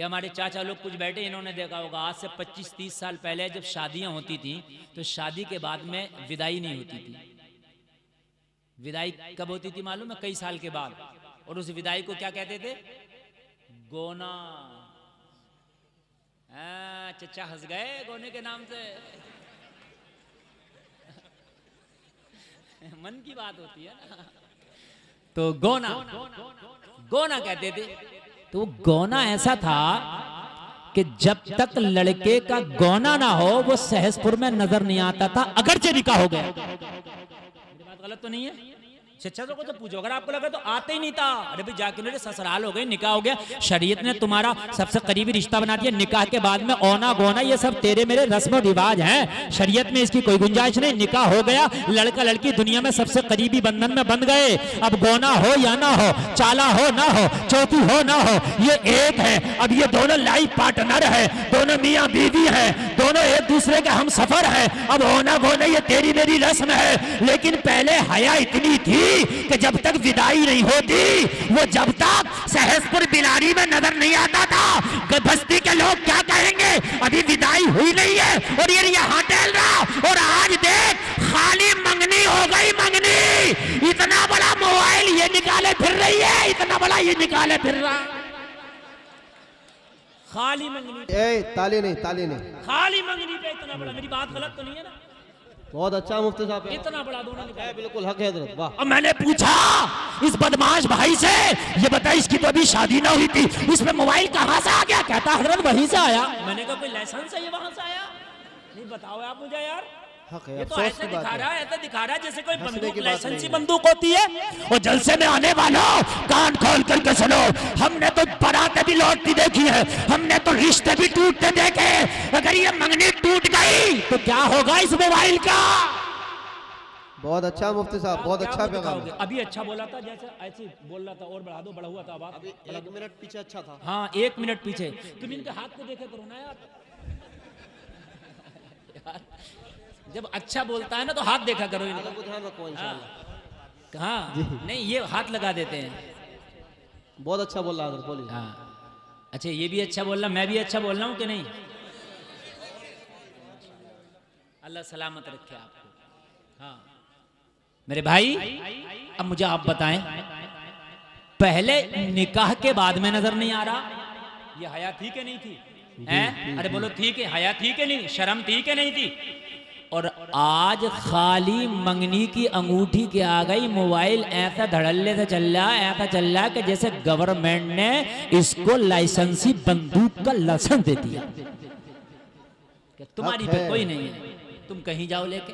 ये हमारे चाचा लोग कुछ बैठे, इन्होंने देखा होगा आज से 25-30 साल पहले जब शादियां होती थी तो शादी के बाद में विदाई नहीं होती थी। विदाई कब होती थी मालूम है? कई साल के बाद। और उस विदाई को क्या कहते थे? गोना। चचा हंस गए गोने के नाम से। मन की बात होती है ना। तो गोना, गोना कहते थे। तो गोना ऐसा था कि जब तक लड़के का गोना ना हो वो सहसपुर में नजर नहीं आता था, अगरचे निकाह हो गया। मेरी बात गलत तो नहीं है? शिक्षकों को तो पूछो, अगर आपको लगा तो आते ही नहीं था। अरे भाई जाके मेरे ससुराल हो गए, निकाह हो गया, शरीयत ने तुम्हारा सबसे करीबी रिश्ता बना दिया। निकाह के बाद में ओना गोना ये सब तेरे मेरे रस्म रिवाज हैं, शरीयत में इसकी कोई गुंजाइश नहीं। निकाह हो गया, लड़का लड़की दुनिया में सबसे करीबी बंधन में बंध गए। अब गोना हो या ना हो, चाला हो ना हो, चौथी हो ना हो, ये एक है। अब ये दोनों लाइफ पार्टनर है, दोनों मियाँ बीवी है, दोनों एक दूसरे के हम सफर है। अब ओना गोना ये तेरी मेरी रस्म है। लेकिन पहले हया इतनी थी कि जब तक विदाई नहीं होती, वो जब तक सहसपुर बिलारी में नजर नहीं आता था बस्ती के लोग क्या कहेंगे, अभी विदाई हुई नहीं है और ये यहाँ टहल रहा। और आज देख खाली मंगनी हो गई, मंगनी। इतना बड़ा मोबाइल ये निकाले फिर रही है, इतना बड़ा ये निकाले फिर रहा, खाली मंगनी। ताली नहीं, ताली नहीं, खाली मंगनी पे इतना बड़ा। मेरी बात गलत तो नहीं है ना? बहुत अच्छा मुफ्ती साहब, इतना बड़ा दोनों निकाले। बिल्कुल हक है हजरत, वाह। और मैंने पूछा इस बदमाश भाई से, ये बता इसकी तो अभी शादी ना हुई थी, इसमें मोबाइल कहाँ से आ गया? कहता हजरत वहीं से आया। मैंने कहा कोई लाइसेंस है ये वहां से आया? नहीं बताओ आप मुझे यार। हक है, ये तो अफसोस ऐसे की बात दिखा है। रहा है, ऐसे दिखा रहा है जैसे कोई हंसने बंदूक की बात लाइसेंसी नहीं है। बंदूक होती है। और जलसे में आने वालों कान खोल करके सुनो, हमने तो बारातें भी लौटती देखी है, हमने तो रिश्ते भी टूटते देखे। अगर ये मंगनी टूट गई तो क्या होगा इस मोबाइल का? बहुत अच्छा मुफ्ती साहब, बहुत अच्छा पैगाम है। अभी अच्छा बोला था, जैसे ऐसे बोल रहा था और बढ़ा दो, बढ़ा हुआ था बात। अभी 1 मिनट पीछे अच्छा था। हाँ 1 मिनट पीछे। तुम इनके हाथ को देखे करो ना यार। यार जब अच्छा बोलता है ना तो हाथ देखा करो इनका। ध्यान रखो इंशाल्लाह। हाँ नहीं ये हाथ लगा देते हैं। बहुत अच्छा बोल रहा है, बोलिए। हाँ अच्छा ये भी अच्छा बोल रहा, मैं भी अच्छा बोल रहा हूँ कि नहीं? अल्लाह सलामत रखे आपको। हाँ मेरे भाई अब मुझे आप बताएं, पहले निकाह के बाद में नजर नहीं आ रहा, ये हया थी कि नहीं थी? हैं? अरे बोलो थी कि हया थी कि नहीं, शर्म थी कि नहीं थी? और आज खाली मंगनी की अंगूठी के आ गई, मोबाइल ऐसा धड़ल्ले से चल रहा है, ऐसा चल रहा है कि जैसे गवर्नमेंट ने इसको लाइसेंसी बंदूक का लाइसेंस दे दिया। तुम्हारी पे कोई नहीं है, तुम कहीं जाओ लेके,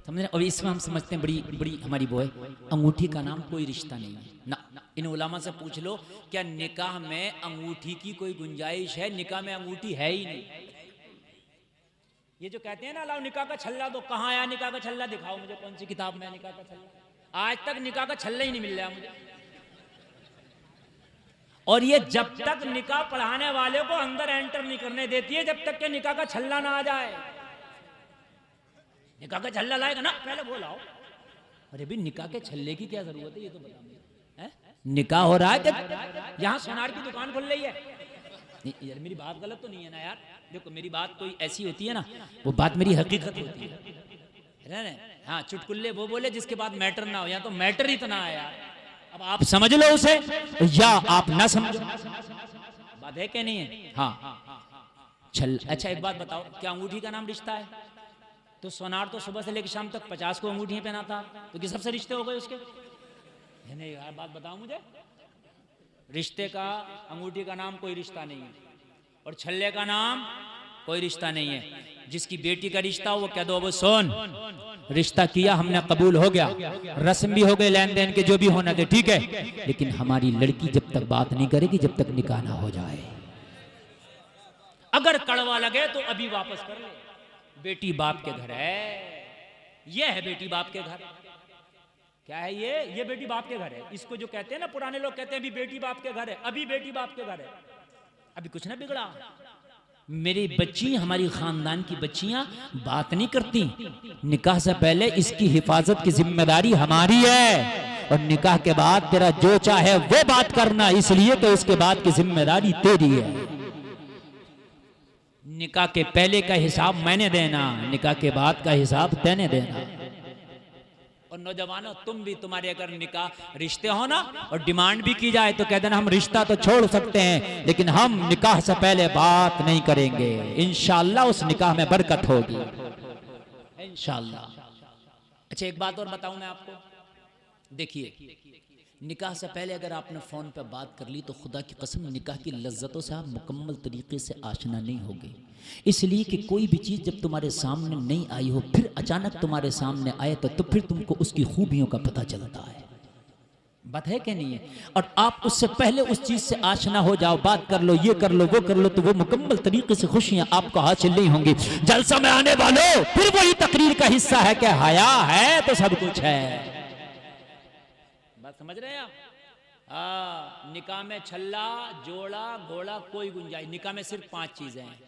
समझे? और इसमें हम समझते हैं बड़ी बड़ी हमारी वो है, अंगूठी का नाम कोई रिश्ता नहीं है ना। इन उलामा से पूछ लो क्या निकाह में अंगूठी की कोई गुंजाइश है? निकाह में अंगूठी है ही नहीं। ये जो कहते हैं ना लाओ निकाह का छल्ला दो, कहाँ आया निकाह का छल्ला? दिखाओ मुझे कौन सी किताब में निकाह का छल्ला। आज तक निकाह का छल्ला ही नहीं मिल रहा मुझे। और ये जब तक निकाह पढ़ाने वाले को अंदर एंटर नहीं करने देती है जब तक के निकाह का छल्ला ना आ जाए। निकाह का छल्ला लाएगा ना, पहले वो लाओ। अरे भी निकाह के छल्ले की क्या जरूरत है ये तो बता मुझे। निकाह हो रहा है कि यहाँ सोनार की दुकान खुल रही है? नहीं यार मेरी बात गलत तो नहीं है ना यार। देखो मेरी बात कोई ऐसी होती है ना, वो बात मेरी हकीकत होती है। हाँ चुटकुल्ले वो बोले जिसके बाद मैटर ना हो, या तो मैटर इतना है यार। अब आप समझ लो उसे या आप ना समझो, बात है क्या नहीं है? हाँ चल अच्छा एक बात बताओ, क्या अंगूठी का नाम रिश्ता है? तो सोनार तो सुबह से लेकर शाम तक 50 को अंगूठियां पहनाता, तो किस सबसे रिश्ते हो गए उसके? नहीं यार बात बताओ मुझे। रिश्ते का अंगूठी का नाम कोई रिश्ता नहीं है, और छल्ले का नाम कोई रिश्ता नहीं है। जिसकी बेटी का रिश्ता हो वो कह दो वो सोन रिश्ता किया हमने, कबूल हो गया, रस्म भी हो गए लेन देन के जो भी होना थे, ठीक है। लेकिन हमारी लड़की जब तक बात नहीं करेगी जब तक निकाह ना हो जाए। अगर कड़वा लगे तो अभी वापस कर ले। बेटी बाप के घर है, ये है बेटी बाप के घर। क्या है ये बेटी बाप के घर है। इसको जो कहते हैं ना पुराने लोग कहते हैं अभी बेटी बाप के घर है, अभी बेटी बाप के घर है, अभी कुछ ना बिगड़ा। मेरी बच्ची हमारी खानदान की बच्चियां बात नहीं करती, निकाह से पहले इसकी हिफाजत की जिम्मेदारी हमारी है। और निकाह के बाद तेरा जो चाहे वो बात करना, इसलिए तो उसके बाद की जिम्मेदारी तेरी है। निकाह के पहले का हिसाब मैंने देना, निकाह के बाद का हिसाब तेने देना। और नौजवानों, तुम भी, तुम्हारे अगर निकाह रिश्ते हो ना और डिमांड भी की जाए तो कह देना हम रिश्ता तो छोड़ सकते हैं, लेकिन हम निकाह से पहले बात नहीं करेंगे। इंशाअल्लाह उस निकाह में बरकत होगी इंशाअल्लाह। अच्छा, एक बात और बताऊं मैं आपको, देखिए निकाह से पहले अगर आपने फ़ोन पे बात कर ली तो खुदा की कसम निकाह की लज्जतों से आप मुकम्मल तरीके से आशना नहीं होगे। इसलिए कि कोई भी चीज़ जब तुम्हारे सामने नहीं आई हो, फिर अचानक तुम्हारे सामने आए तो फिर तुमको उसकी खूबियों का पता चलता है। बात है कि नहीं है? और आप उससे पहले उस चीज़ से आशना हो जाओ, बात कर लो, ये कर लो, वो कर लो, तो वो मुकम्मल तरीके से खुशियाँ आपको हासिल नहीं होंगी। जलसा में आने वालों, फिर वही तकरीर का हिस्सा है कि हया है तो सब कुछ है। बात समझ रहे हैं आप? निकाह में छल्ला, जोड़ा, घोड़ा कोई गुंजाइश, निकाह में सिर्फ 5 चीजें हैं।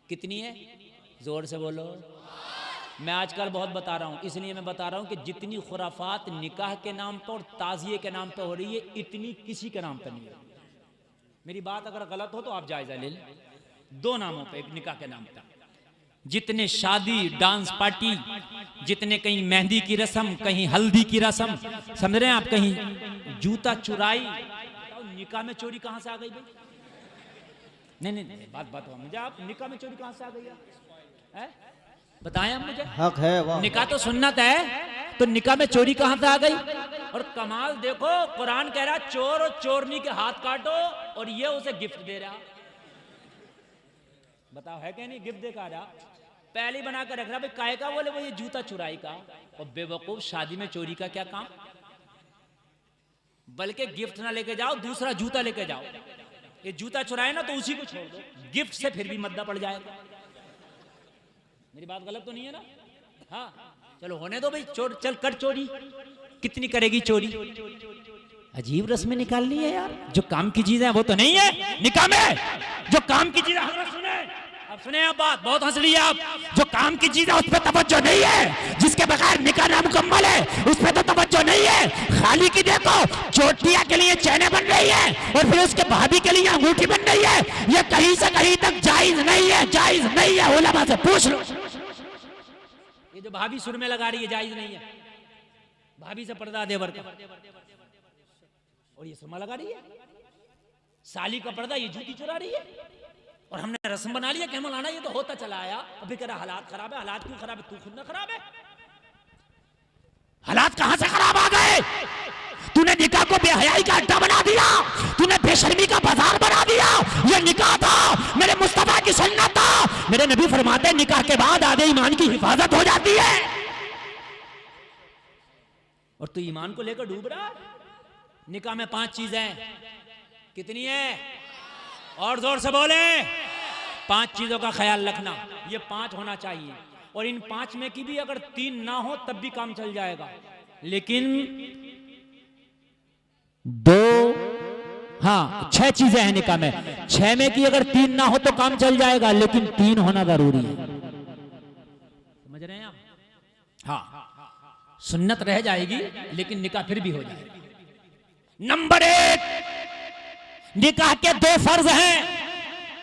कितनी है? जोर से बोलो। मैं आजकल बहुत बता रहा हूँ, इसलिए मैं बता रहा हूँ कि जितनी खुराफात निकाह के नाम पर और ताजिए के नाम पर हो रही है, इतनी किसी के नाम पर नहीं है। मेरी बात अगर गलत हो तो आप जायजा ले लें। 2 नामों पे, एक निकाह के नाम पर जितने शादी, डांस पार्टी, जितने कहीं मेहंदी की रस्म, कहीं हल्दी की रस्म, समझ रहे हैं आप, कहीं जूता चुराई, निकाह में चोरी कहां से आ गई भाई? नहीं, बात हो मुझे, आप निकाह में चोरी कहां से आ गई है? बताएं आप मुझे। हक है वाह। निकाह तो सुन्नत है, तो निकाह में चोरी कहां से आ गई? और कमाल देखो, कुरान कह रहा चोर और चोरनी के हाथ काटो, और ये उसे गिफ्ट दे रहा। बताओ है क्या नहीं? गिफ्ट दे रहा, पहले बना कर रख रहा। भाई काय का? बोले वो ये जूता चुराई का। और बेवकूफ, शादी में चोरी का क्या काम? बल्कि गिफ्ट ना लेके जाओ, दूसरा जूता लेके जाओ। ये जूता चुराए ना तो उसी को छोड़ दो, गिफ्ट से फिर भी मद्दा पड़ जाएगा। मेरी बात गलत तो नहीं है ना? हाँ, चलो होने दो भाई, चोर चल कर चोरी। कितनी करेगी चोरी? अजीब रस्में निकालनी है यार। जो काम की चीज है वो तो नहीं है निकाह में। जो काम की चीज है, सुने अब, सुने आप बात, बहुत हंस रही है आप। जो काम की चीज है उस पर तवज्जो नहीं है, जिसके बगैर निकाह नामुकम्मल है उस पर तो तवज्जो नहीं है। खाली की देखो, चोटिया के लिए चैने बन रही है और फिर उसके भाभी के लिए अंगूठी बन रही है। ये कहीं से कहीं तक जायज नहीं है, जायज नहीं है। उलमा से पूछ लो। ये जो भाभी सुर में लगा रही है, जायज नहीं है। भाभी से पर्दा देवर का, और ये सुरमा लगा रही है। साली का पर्दा, ये जूती चुरा रही है। और हमने रस्म बना लिया कि मौलाना ये तो होता चला आया। अभी कह रहा हालात खराब है। हालात क्यों खराब है? तू खुद ना खराब है। हालात कहां से खराब आ गए? तूने निकाह को बेहयाई का अड्डा बना दिया, तूने बेशर्मी का बाजार बना दिया। ये निकाह था, मेरे मुस्तफा की सुन्नत था। मेरे नबी फरमाते हैं निकाह के बाद आधे ईमान की हिफाजत हो जाती है। और तू ईमान को लेकर डूब रहा। निकाह में 5 चीजें, कितनी है? और जोर से बोले। 5 चीजों का ख्याल रखना, ये 5 होना चाहिए। और इन 5 में की भी अगर 3 ना हो तब भी काम चल जाएगा, लेकिन 2, हाँ 6 चीजें हैं निकाह में। 6 में की अगर 3 ना हो तो काम चल जाएगा, लेकिन 3 होना जरूरी है। समझ रहे हैं आप? हाँ, सुन्नत रह जाएगी लेकिन निकाह फिर भी हो जाएगा। नंबर 1, निकाह के 2 फर्ज हैं।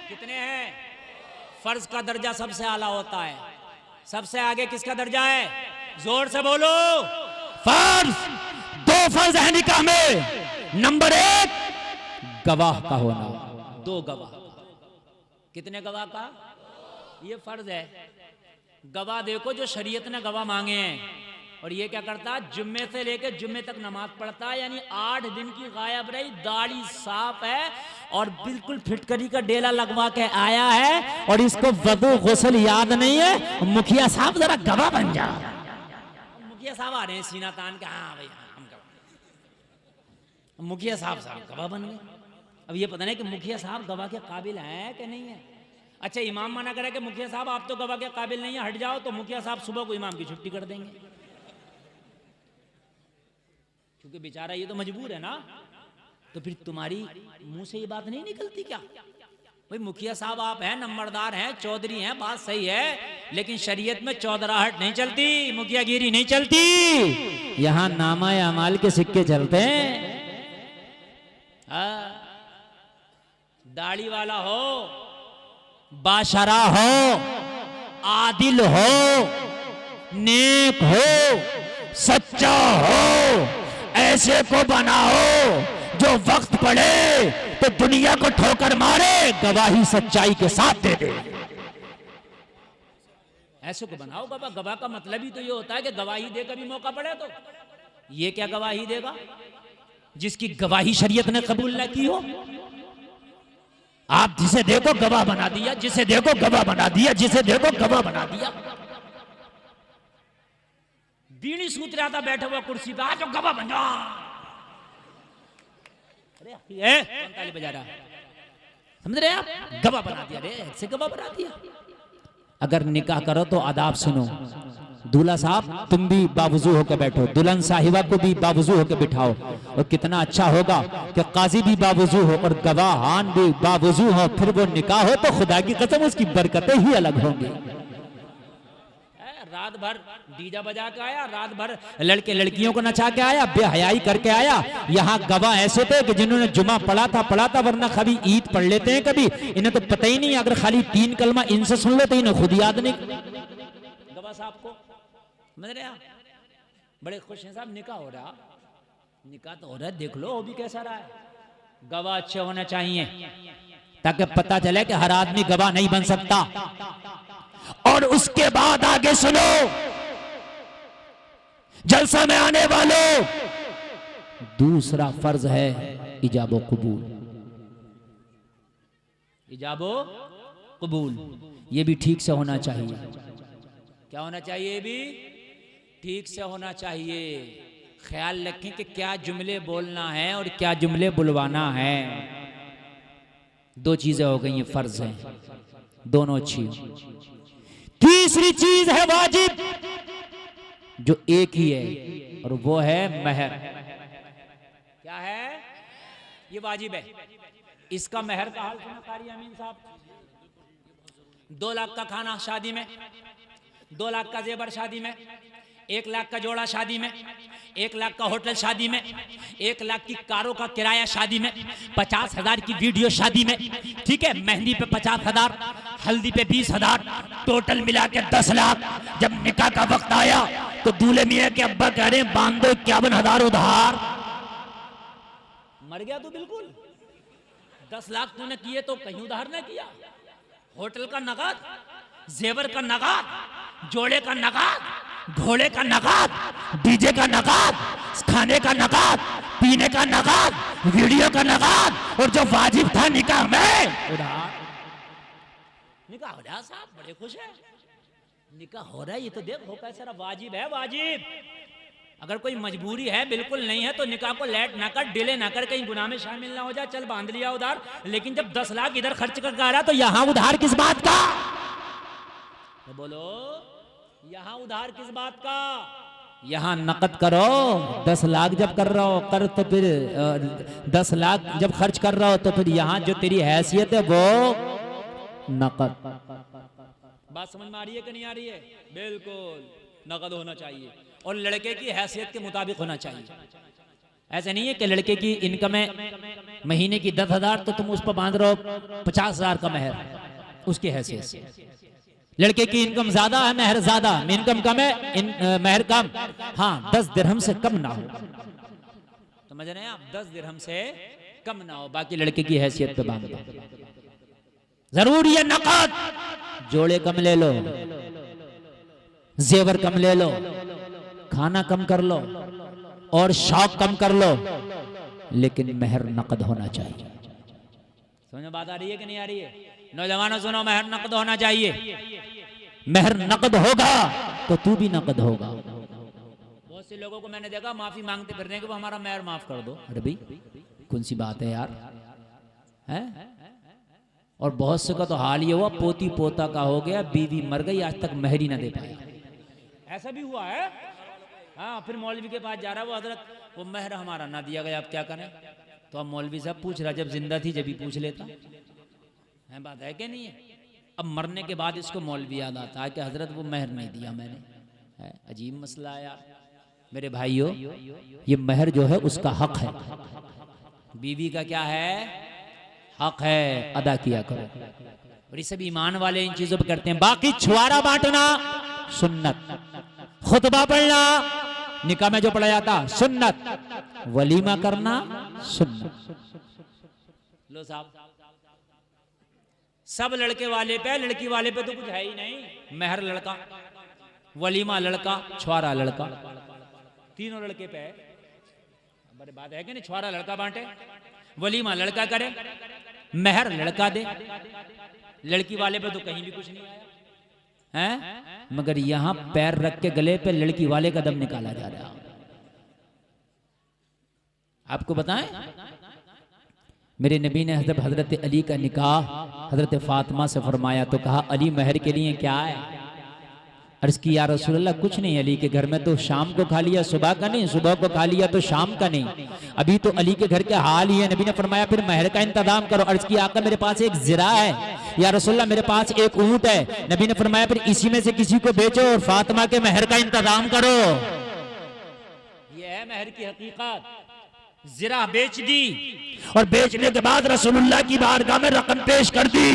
कितने हैं? फर्ज का दर्जा सबसे आला होता है। सबसे आगे किसका दर्जा है? जोर से बोलो। फर्ज, 2 फर्ज है निकाह में। नंबर 1, गवाह का होना। 2 गवाह। कितने गवाह का? ये फर्ज है। गवाह देखो जो शरीयत ने गवाह मांगे हैं। और ये क्या करता? जुम्मे से लेकर जुम्मे तक नमाज पढ़ता है, यानी 8 दिन की गायब रही, दाढ़ी साफ है और बिल्कुल फिटकरी का डेला लगवा के आया है, और इसको वजू गुस्ल याद नहीं है। मुखिया साहब जरा गवाह बन जाओ। मुखिया साहब आ रहे हैं सीना तान के, हाँ भाई हम गवाह। मुखिया साहब गवाह बन गए। अब ये पता नहीं कि मुखिया साहब गवाह के काबिल है कि नहीं है। अच्छा, इमाम मना करे कि मुखिया साहब आप तो गवाह के काबिल नहीं है, हट जाओ, तो मुखिया साहब सुबह को इमाम की छुट्टी कर देंगे, क्योंकि बेचारा ये तो मजबूर है ना। तो फिर तुम्हारी मुंह से ये बात नहीं निकलती क्या भाई मुखिया साहब आप हैं, नंबरदार हैं, चौधरी हैं, बात सही है, लेकिन शरीयत में चौधराहट नहीं चलती, मुखियागिरी नहीं चलती। यहां नामा अमाल के सिक्के चलते हैं। दाढ़ी वाला हो, बाशरा हो, आदिल हो, नेक हो, सच्चा हो, ऐसे को बनाओ जो वक्त पड़े तो दुनिया को ठोकर मारे, गवाही सच्चाई के साथ दे दे। ऐसे को बनाओ गवाह। गवाह का मतलब ही तो ये होता है कि गवाही देकर भी मौका पड़े तो। ये क्या गवाही देगा जिसकी गवाही शरीयत ने कबूल न की हो? आप जिसे देखो गवाह बना दिया, जिसे देखो गवाह बना दिया, जिसे देखो गवाह बना दिया। बीड़ी सूत रहा था बैठा हुआ कुर्सी पे, आज गवाह बन जा। अरे कौन ताली बजा रहा? समझ रहे आप? गवाह बना दिया, रे ऐसे गवाह बना दिया। अगर निकाह करो तो आदाब सुनो। दूल्हा साहब तुम भी बावजू होकर बैठो, दुल्हन साहिबा को भी बावजू होकर बिठाओ। और कितना अच्छा होगा कि काजी भी बावजू हो और गवाहान भी बावजू हो, फिर वो निकाह हो तो खुदा की कसम उसकी बरकतें ही अलग होंगी। रात भर डीजा बजा के आया, रात भर लड़के लड़कियों को नचा के आया, बेहयाई करके आया। यहाँ गवाह ऐसे थे कि जिन्होंने जुमा पढ़ा था, वरना कभी ईद पढ़ लेते हैं कभी, इन्हें तो पता ही नहीं। अगर खाली 3 कलमा इनसे सुन लो तो इन्हें खुद याद नहीं। गवाह साहब को समझ रहे आप? बड़े खुश हैं साहब, निकाह हो रहा। निकाह तो हो रहा है, देख लो वो भी कैसा रहा है। गवाह अच्छे होने चाहिए ताकि पता चले कि हर आदमी गवाह नहीं बन सकता। और उसके बाद आगे सुनो, जलसा में आने वालों, दूसरा फर्ज है इजाबो कबूल। इजाबो कबूल ये भी ठीक से होना चाहिए। क्या होना चाहिए? भी ठीक से होना चाहिए। ख्याल रखें कि क्या जुमले बोलना है और क्या जुमले बुलवाना है। 2 चीजें हो गई, ये फर्ज हैं, दोनों अच्छी। तीसरी चीज है वाजिब, जो एक ही है, और वो है महर। क्या है? ये वाजिब है। इसका महर का हाल सुना कारी अमीन साहब? 2 लाख का खाना शादी में, 2 लाख का जेवर शादी में, 1 लाख का जोड़ा शादी में, 1 लाख का होटल शादी में, 1 लाख की कारों का किराया शादी में, 50,000 की वीडियो शादी में, ठीक है, मेहंदी पे 50,000, हल्दी पे 20,000, टोटल मिला के 10 लाख। जब निकाह का वक्त आया तो दूल्हे मियां के अब्बा कह रहे हैं बांध दो 51,000 उधार। मर गया तू बिल्कुल। 10 लाख तूने किए तो कहीं उधार ना किया। होटल का नगद, जेवर का नगद, जोड़े का नगद, घोड़े का नगद, डीजे का नगद, खाने का नगद, पीने का नगद, वीडियो का नगद, और जो वाजिब था निकाह में उधार। निकाह हो रहा साहब, बड़े खुश है। निकाह हो रहा है, ये तो देखो कैसा वाजिब है। वाजिब अगर कोई मजबूरी है, बिल्कुल नहीं है, तो निकाह को लेट ना कर, डिले ना कर, कहीं गुनाह में शामिल ना हो जाए, चल बांध लिया उधार। लेकिन जब 10 लाख इधर खर्च कर आ रहा तो यहां उधार किस बात का? तो बोलो यहां उधार किस बात का? यहां नकद करो। 10 लाख जब कर रहा हो कर, तो फिर 10 लाख जब खर्च कर रहा हो तो फिर यहां जो तेरी हैसियत है वो नकद। बात समझ में आ रही है कि नहीं आ रही है? बिल्कुल नकद होना चाहिए और लड़के की हैसियत के मुताबिक होना चाहिए। ऐसा नहीं है कि लड़के की इनकम है महीने की 10,000 तो तुम उस पर बांध रहे हो 50,000 का महर उसकी हैसियत से। लड़के की इनकम ज्यादा है, महर ज्यादा, इनकम कम है, महर कम। हाँ 10 दिरहम से कम ना हो, समझ रहे हैं आप? 10 दिरहम से कम ना हो, बाकी लड़के की हैसियत पे बांध दो। जरूरी है नकद। जोड़े कम ले लो, जेवर कम ले लो, खाना कम कर लो और शौक कम कर लो, लेकिन महर नकद होना चाहिए। समझ में बात आ रही है कि नहीं आ रही है? नौजवानों सुनो, महर नकद होना चाहिए। महर नकद होगा तो तू भी नकद होगा। बहुत से लोगों को मैंने देखा माफी मांगते फिरने कि वो हमारा महर माफ कर दो। अरे भाई कौन सी बात है यार, है? और बहुत से का तो हाल ये हुआ पोती पोता का हो गया, बीवी मर गई, आज तक महर ही ना दे पाया। ऐसा भी हुआ है। हाँ फिर मौलवी के पास जा रहा है वो, हजरत वो महर हमारा ना दिया गया, अब क्या करें? तो अब मौलवी साहब पूछ रहा, जब जिंदा थी जब ही पूछ लेता है, बात है कि नहीं है? अब मरने के बाद इसको मौलवी याद आता है कि हजरत वो महर नहीं दिया मैंने। है अजीब मसला है यार मेरे भाइयों। ये महर जो है उसका हक है, बीवी का क्या है, हक है, अदा किया करो। और ये सब ईमान वाले इन चीजों पे करते हैं। बाकी छुआरा बांटना सुन्नत, खुतबा पढ़ना निकाह में जो पढ़ा जाता सुन्नत, वलीमा करना सुन्नत। लो साहब, सब लड़के वाले पे, लड़की वाले पे तो कुछ है ही नहीं। महर लड़का, वलीमा लड़का, छुआरा लड़का, तीनों लड़के पे है। बड़ी बात है कि नहीं? छुआरा लड़का बांटे, वलीमा लड़का करे, महर लड़का दे। लड़की वाले पे तो कहीं भी कुछ नहीं आया है, मगर यहां पैर रख के गले पे लड़की वाले का दम निकाला जा रहा है। आपको बताएं, मेरे नबी ने हजरत अली का निकाह हजरत फातिमा से फरमाया तो कहा अली महर के लिए क्या है? अर्ज की या रसूल अल्लाह कुछ नहीं, अली के घर में तो शाम को खा लिया, सुबह का नहीं, सुबह को खा लिया तो शाम का नहीं, अभी तो अली के घर के हाल ही है। नबी ने फरमाया फिर महर का इंतजाम करो। अर्ज की आका मेरे पास एक जिरा है, या रसूल अल्लाह मेरे पास एक ऊंट है। नबी ने फरमाया फिर इसी में से किसी को बेचो और फातिमा के महर का इंतजाम करो। यह है महर की हकीकत। जिरा बेच दी और बेचने के बाद रसूलुल्लाह की बारगाह में रकम पेश कर दी।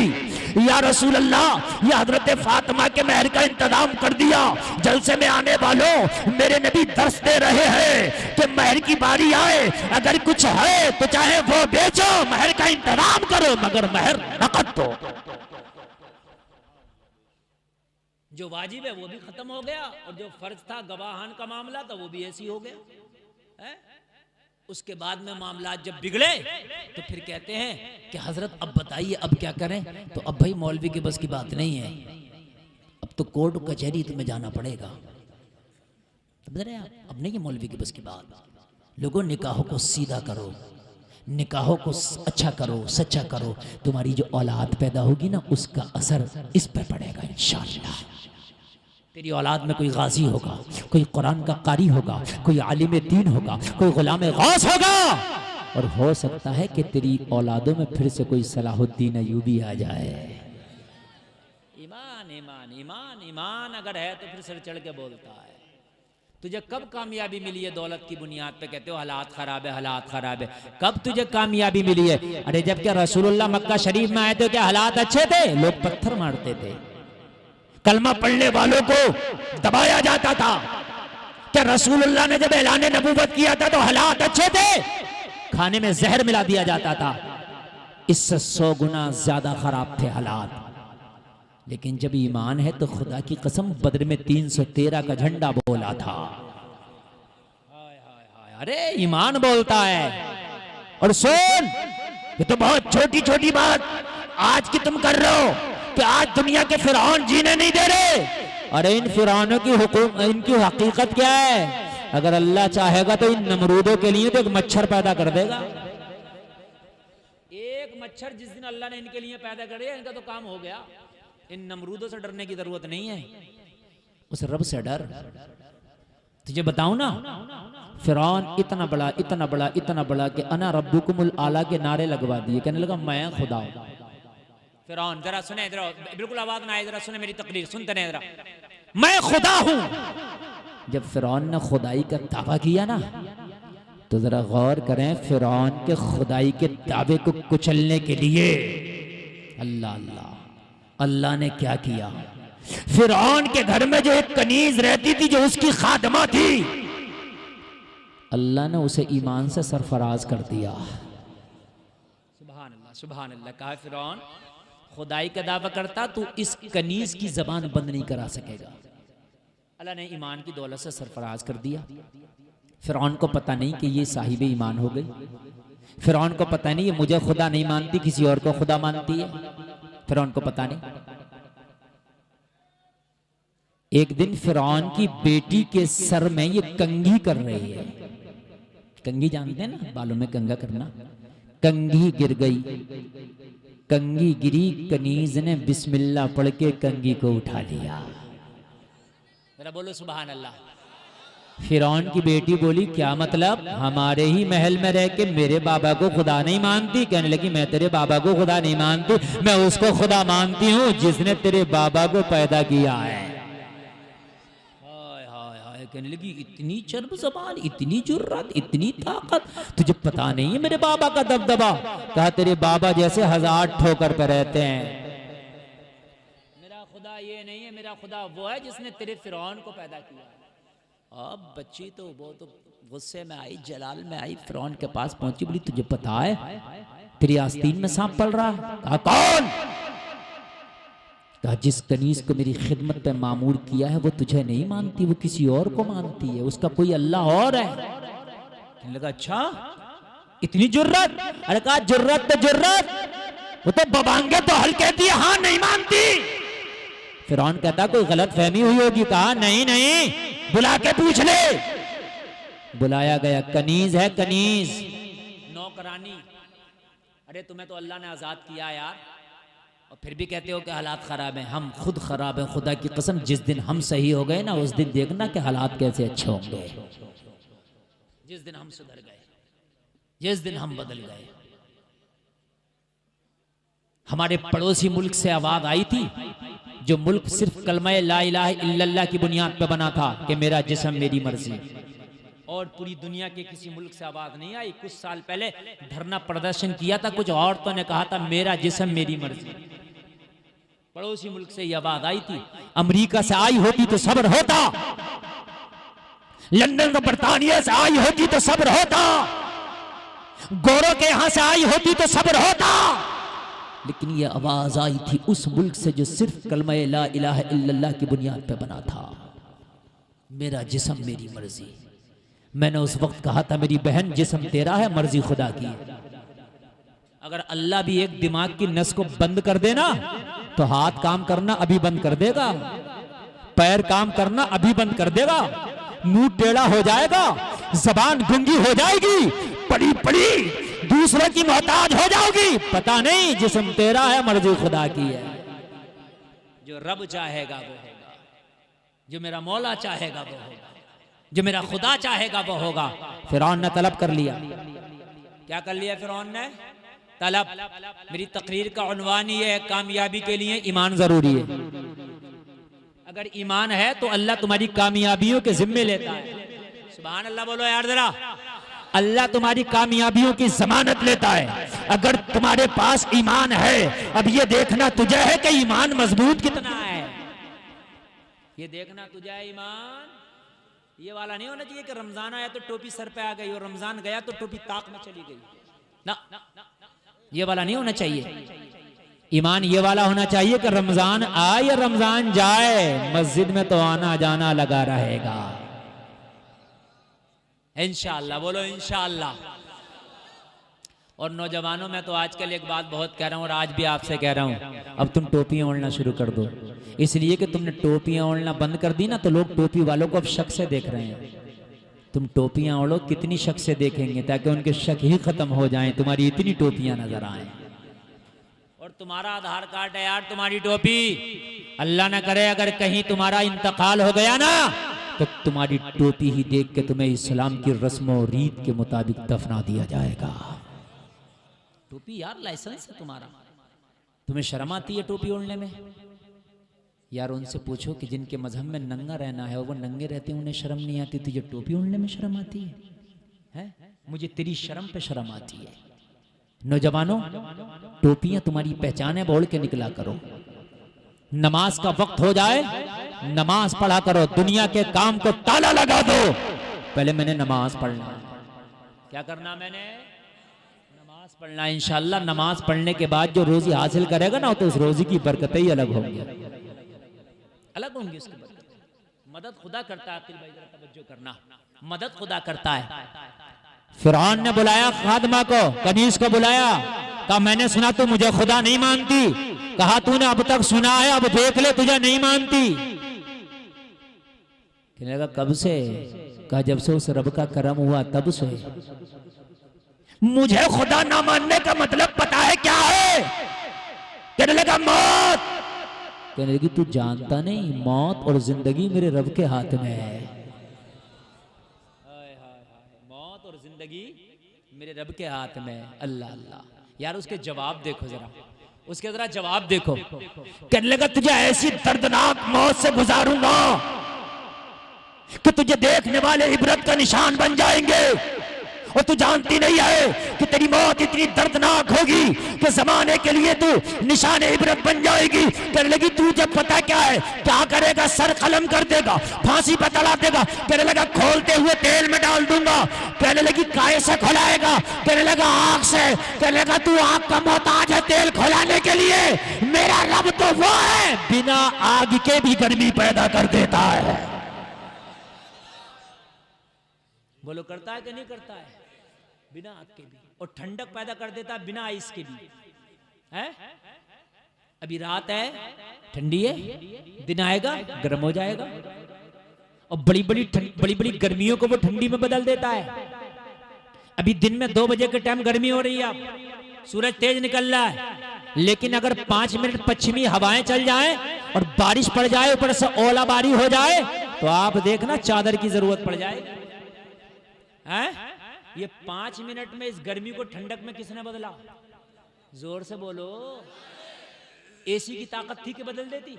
या रसूल अल्लाह ये हजरत फातिमा के महर का इंतजाम कर दिया। जलसे में आने वालों मेरे नबी दर्श दे रहे हैं कि महर की बारी आए, अगर कुछ है तो चाहे वो बेचो, महर का इंतजाम करो, मगर महर नकद दो। जो वाजिब है वो भी खत्म हो गया और जो फर्ज था गवाहान का मामला था वो भी ऐसी हो गया है? उसके बाद में मामला जब बिगड़े तो फिर कहते हैं कि हजरत अब बताइए अब क्या करें? तो अब भाई मौलवी के बस की बात नहीं है, अब तो कोर्ट कचहरी तुम्हें जाना पड़ेगा। अब नहीं है मौलवी के बस की बात। लोगों निकाहों को सीधा करो, निकाहों को अच्छा करो, सच्चा करो। तुम्हारी जो औलाद पैदा होगी ना उसका असर इस पर पड़ेगा इंशाअल्लाह। तेरी औलाद में कोई गाजी होगा, कोई कुरान का कारी होगा, कोई आलिम दीन होगा, कोई गुलाम गौस होगा, और हो सकता है कि तेरी औलादों में फिर से कोई सलाहुद्दीन अयूबी आ जाए। ईमान ईमान ईमान ईमान अगर है तो फिर सिर चढ़ के बोलता है। तुझे कब कामयाबी मिली है? दौलत की बुनियाद पे कहते हो हालात खराब है, हालात खराब है। कब तुझे कामयाबी मिली है? अरे जब क्या रसूलुल्लाह मक्का शरीफ में आए थे क्या हालात अच्छे थे? लोग पत्थर मारते थे, कलमा पढ़ने वालों को दबाया जाता था। क्या रसूलुल्लाह ने जब ऐलान नबूवत किया था तो हालात अच्छे थे? खाने में जहर मिला दिया जाता था, इससे 100 गुना ज्यादा खराब थे हालात। लेकिन जब ईमान है तो खुदा की कसम बद्र में 313 का झंडा बोला था। अरे ईमान बोलता है। और सुन, ये तो बहुत छोटी छोटी बात आज की तुम कर रहे हो कि आज दुनिया के फिरौन जीने नहीं दे रहे। अरे इन फिरौनों की इनकी हकीकत क्या है? अगर अल्लाह चाहेगा तो इन नमरूदों के लिए तो एक मच्छर पैदा कर देगा। एक मच्छर जिस दिन अल्लाह ने इनके लिए पैदा कर दिया, इनका तो काम हो गया। इन नमरूदों से डरने की जरूरत नहीं है, उस रब से डर। तुझे बताऊं ना, फिरौन इतना बड़ा इतना बड़ा इतना बड़ा कि अना रब्बुकुमुल आला के नारे लगवा दिए, कहने लगा मैं खुदा हूं। फिरौन जरा सुने, इधर बिल्कुल आवाज ना आए, जरा सुने मेरी तकरीर, सुनते नहीं जरा, मैं खुदा हूं। जब फिरौन ने खुदाई का दावा किया ना तो जरा गौर करें, फिरौन के खुदाई के दावे को कुचलने के लिए अल्लाह अल्लाह अल्लाह ने क्या किया। फिरौन के घर में जो एक कनीज रहती थी, जो उसकी खादमा थी, अल्लाह ने उसे ईमान से सरफराज कर दिया। सुभान अल्लाह सुभान अल्लाह। कहा फिरौन खुदाई का दावा करता तू इस कनीज की जबान बंद नहीं करा सकेगा। अल्लाह ने ईमान की दौलत से सरफराज कर दिया। फिरौन को पता नहीं कि ये साहिब ईमान हो गई। फिरौन को पता नहीं ये मुझे खुदा नहीं मानती, किसी और को खुदा मानती है। फिरौन को पता नहीं। एक दिन फिरौन की बेटी के सर में ये कंघी कर रही है। कंघी जानते हैं ना, बालों में कंघा करना। कंघी गिर गई, कंघी गिरी, कनीज ने बिस्मिल्लाह पढ़ के कंघी को उठा लिया। जरा बोलो सुभान अल्लाह। फिरौन की बेटी बोली क्या मतलब, हमारे ही महल में रह के मेरे बाबा को खुदा नहीं मानती? कहने लगी मैं तेरे बाबा को खुदा नहीं मानती, मैं उसको खुदा मानती हूँ जिसने तेरे बाबा को पैदा किया है। हाय हाय हाय, कहने लगी इतनी चर्ब ज़बान, इतनी जुर्रत, इतनी ताकत, तुझे पता नहीं है मेरे बाबा का दबदबा? कहा तेरे बाबा जैसे 1000 ठोकर पे रहते हैं, मेरा खुदा ये नहीं है, मेरा खुदा वो है जिसने तेरे फिरौन को पैदा किया। अब बच्ची तो वो तो गुस्से में आई, जलाल में आई, फिरौन के पास पहुंची, बोली तुझे पता है तेरी आस्तीन में सांप पल रहा है? कहा कौन? कहा जिस कनीज को मेरी खिदमत पे मामूर किया है वो तुझे नहीं मानती, वो किसी और को मानती है, उसका कोई अल्लाह और है। कहने लगा अच्छा इतनी जुर्रत? अरे कहा जुर्रत तो जुर्रत, वो तो बबांगे तो हल कहती है, हाँ नहीं मानती। फिरौन कहता कोई गलत फहमी हुई होगी। कहा नहीं नहीं, बुला के पूछ ले। बुलाया गया, कनीज है कनीज, नौकरानी। अरे तुम्हें तो अल्लाह ने आजाद किया यार, और फिर भी कहते हो कि हालात खराब हैं। हम खुद खराब हैं, खुदा की कसम, जिस दिन हम सही हो गए ना उस दिन देखना कि हालात कैसे अच्छे होंगे। जिस दिन हम सुधर गए, जिस दिन हम बदल गए। हमारे पड़ोसी मुल्क से आवाज आई थी, जो मुल्क सिर्फ कलमा ला इलाहा इल्लल्लाह की बुनियाद पे बना था कि मेरा जिस्म मेरी मर्जी, और पूरी दुनिया के किसी मुल्क से आवाज नहीं आई। कुछ साल पहले धरना प्रदर्शन किया था, कुछ औरतों ने कहा था मेरा जिस्म मेरी मर्जी। पड़ोसी मुल्क से ये आवाज आई थी। अमेरिका से आई होती तो सब्र होता, लंदन और बर्तानिया से आई होती तो सब्र होता, गोरों के यहां से आई होती तो सब्र होता, लेकिन ये आवाज आई थी उस मुल्क से जो सिर्फ कलमा ला इलाहा इल्लल्लाह की बुनियाद पे बना था, मेरा जिस्म मेरी मर्जी। मैंने उस वक्त कहा था मेरी बहन जिस्म तेरा है, मर्जी खुदा की। अगर अल्लाह भी एक दिमाग की नस को बंद कर देना तो हाथ काम करना अभी बंद कर देगा, पैर काम करना अभी बंद कर देगा, मुंह टेढ़ा हो जाएगा, जबान गूंगी हो जाएगी, पड़ी पड़ी दूसरे की मोहताज हो जाओगी। पता नहीं, जिस्म तेरा है, मर्जी खुदा की है। जो रब चाहेगा वो होगा, जो मेरा मौला चाहेगा वो होगा, जो मेरा खुदा चाहेगा वो होगा। फिरौन ने तलब कर लिया। क्या कर लिया फिरौन ने? तलब। मेरी तकरीर का उन्वान ये है, कामयाबी के लिए ईमान जरूरी है। अगर ईमान है तो अल्लाह तुम्हारी कामयाबियों के जिम्मे लेता है। सुभान अल्लाह बोलो यार जरा। अल्लाह तुम्हारी कामयाबियों की जमानत लेता है अगर तुम्हारे पास ईमान है। अब ये देखना तुझे है कि ईमान मजबूत कितना है, ये देखना तुझे है ईमान। ये वाला नहीं होना चाहिए कि रमजान आया तो टोपी सर पे आ गई और रमजान गया तो टोपी ताक में चली गई ना, ये वाला नहीं होना चाहिए। ईमान ये वाला होना चाहिए कि रमजान आए या रमजान जाए, मस्जिद में तो आना जाना लगा रहेगा इंशाअल्लाह। बोलो इंशाअल्लाह। और नौजवानों में तो आजकल एक बात बहुत कह रहा हूं और आज भी आपसे कह रहा हूं, अब तुम टोपियां ओढ़ना शुरू कर दो। इसलिए कि तुमने टोपियां ओढ़ना बंद कर दी ना तो लोग टोपी वालों को अब शक से देख रहे हैं। तुम टोपियां ओढ़ो, कितनी शक से देखेंगे ताकि उनके शक ही खत्म हो जाएं, तुम्हारी इतनी टोपियां नजर आए। और तुम्हारा आधार कार्ड है यार, तुम्हारी टोपी। अल्लाह ना करे अगर कहीं तुम्हारा इंतकाल हो गया ना तो तुम्हारी टोपी ही देख के तुम्हें इस्लाम की रस्म और रीत के मुताबिक दफना दिया जाएगा। टोपी यार लाइसेंस है तुम्हारा। तुम्हें शर्म आती है टोपी ओढ़ने में? यार उनसे पूछो कि जिनके मजहब में नंगा रहना है वो नंगे रहते हैं, उन्हें शर्म नहीं आती, तुझे टोपी ओढ़ने में शर्म आती है? मुझे तेरी शर्म पे शर्म आती है। नौजवानों, टोपियां तुम्हारी पहचान है, बोल के निकला करो। नमाज का वक्त हो जाए नमाज पढ़ा करो, दुनिया के काम को ताला लगा दो। पहले मैंने नमाज पढ़ना। क्या करना? मैंने नमाज पढ़ना। इंशाअल्लाह नमाज पढ़ने के बाद जो रोजी हासिल करेगा ना तो उस रोजी की बरकतें ही अलग होंगी, अलग होंगी उसकी बरकत। मदद खुदा करता है। भाई जरा तवज्जो करना, मदद खुदा करता है। फिरौन ने बुलाया खादमा को, कनीज को बुलाया, कहा मैंने सुना तू मुझे खुदा नहीं मानती। कहा तूने अब तक सुना है, अब देख ले तुझे नहीं मानती। कहने लगा कब से? कहा जब से उस रब का करम हुआ तब से। मुझे खुदा ना मानने का मतलब पता है क्या है? कहने लगा मौत। कहने लगी तू जानता नहीं, मौत और जिंदगी मेरे रब के हाथ में है। जिंदगी मेरे रब के हाथ में। अल्लाह अल्लाह यार, उसके जवाब देखो जरा, उसके जरा जवाब देखो। कहने लगा तुझे ऐसी दर्दनाक मौत से गुजारूंगा कि तुझे देखने वाले इबरत का निशान बन जाएंगे, और तू जानती नहीं है कि तेरी मौत इतनी दर्दनाक होगी कि जमाने के लिए तू निशान इबरत बन जाएगी। कहने लगी तू जब पता क्या है, क्या करेगा, सर कलम कर देगा, फांसी पर चढ़ा देगा। कहने लगा खोलते हुए तेल में डाल दूंगा। कहने लगी काय से खोलाएगा, कहने लगा आग से। कहने लगा तू आग का मोहताज है तेल खोलाने के लिए, मेरा रब तो वो है बिना आग के भी गर्मी पैदा कर देता है। बोलो करता है कि नहीं करता है, बिना आग के भी, और ठंडक पैदा कर देता है बिना आइस के भी है। अभी रात है ठंडी है, दिन आएगा गर्म हो जाएगा, और बड़ी बड़ी गर्मियों को वो ठंडी में बदल देता है। अभी दिन में 2 बजे के टाइम गर्मी हो रही है, अब सूरज तेज निकल रहा है, लेकिन अगर 5 मिनट पश्चिमी हवाएं चल जाएं और बारिश पड़ जाए, ऊपर से ओलाबारी हो जाए, तो आप देखना चादर की जरूरत पड़ जाएगी। ये 5 मिनट में इस गर्मी को ठंडक में किसने बदला? जोर से बोलो। एसी की ताकत थी कि बदल देती?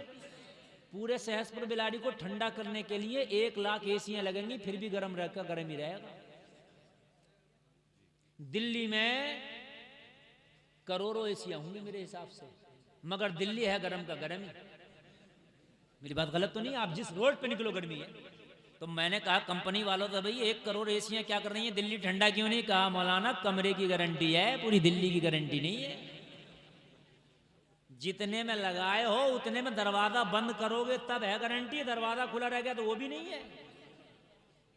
पूरे सहसपुर बिलाड़ी को ठंडा करने के लिए 1 लाख एसियां लगेंगी, फिर भी गर्म रहकर गर्म ही रहेगा। दिल्ली में करोड़ों एसियां होंगी मेरे हिसाब से, मगर दिल्ली है गर्म का गर्म ही। मेरी बात गलत तो नहीं? आप जिस रोड पे निकलो गर्मी है। तो मैंने कहा कंपनी वालों तो भाई 1 करोड़ एसियां क्या कर रही हैं, दिल्ली ठंडा क्यों नहीं? कहा मौलाना कमरे की गारंटी है, पूरी दिल्ली की गारंटी नहीं है। जितने में लगाए हो उतने में दरवाजा बंद करोगे तब है गारंटी, दरवाजा खुला रह गया तो वो भी नहीं है।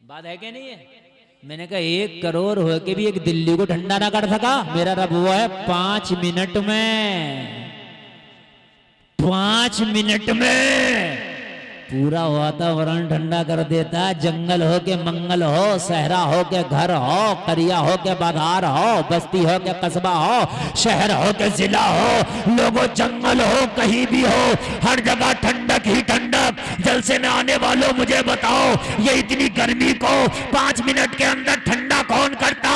बात है क्या नहीं है? मैंने कहा 1 करोड़ हो के भी एक दिल्ली को ठंडा ना कर सका, मेरा रब वो है 5 मिनट में, 5 मिनट में पूरा वातावरण ठंडा कर देता है। जंगल हो के मंगल हो, सहरा हो के घर हो, करिया हो के बाजार हो, बस्ती हो के कस्बा हो, शहर हो के जिला हो, लोगों जंगल हो, कहीं भी हो, हर जगह ठंडक ही ठंडक। जलसे में आने वालों मुझे बताओ, ये इतनी गर्मी को 5 मिनट के अंदर ठंडा कौन करता?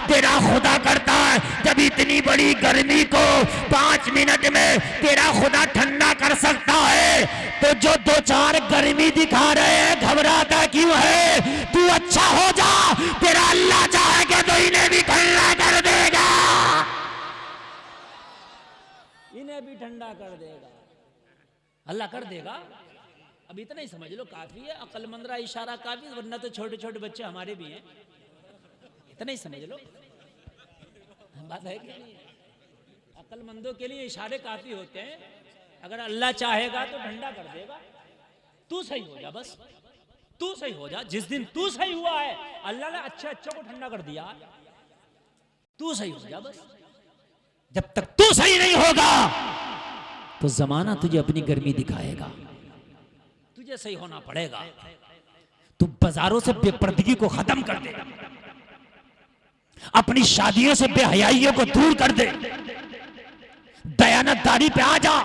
तेरा खुदा करता है। जब इतनी बड़ी गर्मी को 5 मिनट में तेरा खुदा ठंडा कर सकता है, तो जो 2-4 गर्मी दिखा रहे हैं घबराता क्यों है? तू अच्छा हो जा, तेरा अल्लाह चाहेगा तो इन्हें भी ठंडा कर देगा, इन्हें भी ठंडा कर देगा, अल्लाह कर देगा। अब इतना ही समझ लो काफी है, अक्लमंदरा इशारा काफी, वरना तो छोटे छोटे बच्चे हमारे भी हैं। इतना ही समझ लो, बात है कि नहीं? अक्लमंदों के लिए इशारे काफी होते हैं। अगर अल्लाह चाहेगा तो ठंडा कर देगा। तू सही हो जा, बस तू सही हो जा। जिस दिन तू सही हुआ है अल्लाह ने अच्छे अच्छे को ठंडा कर दिया। तू सही हो जा बस। जब तक तू सही नहीं होगा तो जमाना तुझे अपनी गर्मी दिखाएगा, तुझे सही होना पड़ेगा। तू बाजारों से बेपर्दगी को खत्म कर दे, अपनी शादियों से बेहयाइयों को दूर कर दे, दयानतदारी पे आ जा,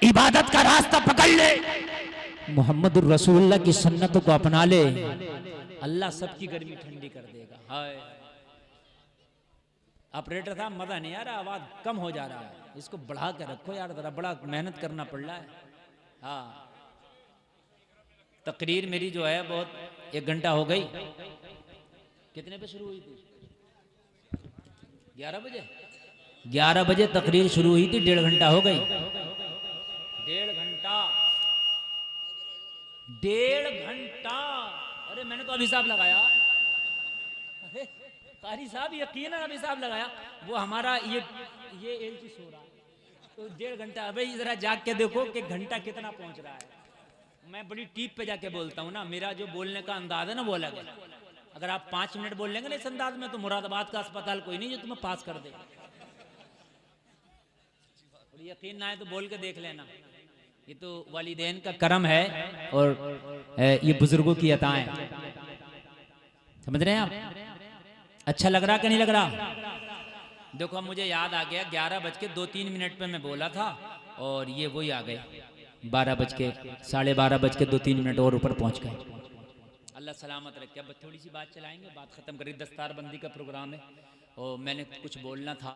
इबादत का रास्ता पकड़ ले, मोहम्मद रसूलुल्लाह की सुन्नतों को अपना ले। अल्लाह सबकी गर्मी ठंडी कर देगा। हाय ऑपरेटर साहब मजा नहीं आ रहा, आवाज कम हो जा रहा है, इसको बढ़ा के रखो यार, जरा बड़ा मेहनत करना पड़ रहा है। हाँ तकरीर मेरी जो है बहुत 1 घंटा हो गई। कितने पे शुरू हुई थी? 11 बजे। 11 बजे तकरीर शुरू हुई थी, 1.5 घंटा हो गई। 1.5 घंटा। अरे मैंने तो अब हिसाब लगाया। अरे कारी साहब यकीनन अब हिसाब लगाया। वो हमारा ये एलची सो रहा है तो 1.5 घंटा। अबे जरा जाग के देखो कि घंटा कितना पहुंच रहा है। मैं बड़ी टीप पे जाके बोलता हूँ ना, मेरा जो बोलने का अंदाज है ना वो अलग है। अगर आप 5 मिनट बोल लेंगे ना इस अंदाज में तो मुरादाबाद का अस्पताल कोई नहीं जो तुम्हें पास कर दे। और यकीन ना है तो बोल के देख लेना। ये तो वालिदैन का करम है और ये बुजुर्गों की अताएं। समझ रहे हैं आप? अच्छा लग रहा कि नहीं लग रहा? देखो मुझे याद आ गया, 11:02-3 पे मैं बोला था और ये वही आ गए 12:00 2:30 और ऊपर पहुंच गए। अल्लाह अल्लाह सलामत रखे। अब थोड़ी सी बात चलाएंगे, बात ख़त्म करें, दस्तार बंदी का प्रोग्राम है और मैंने कुछ बोलना था।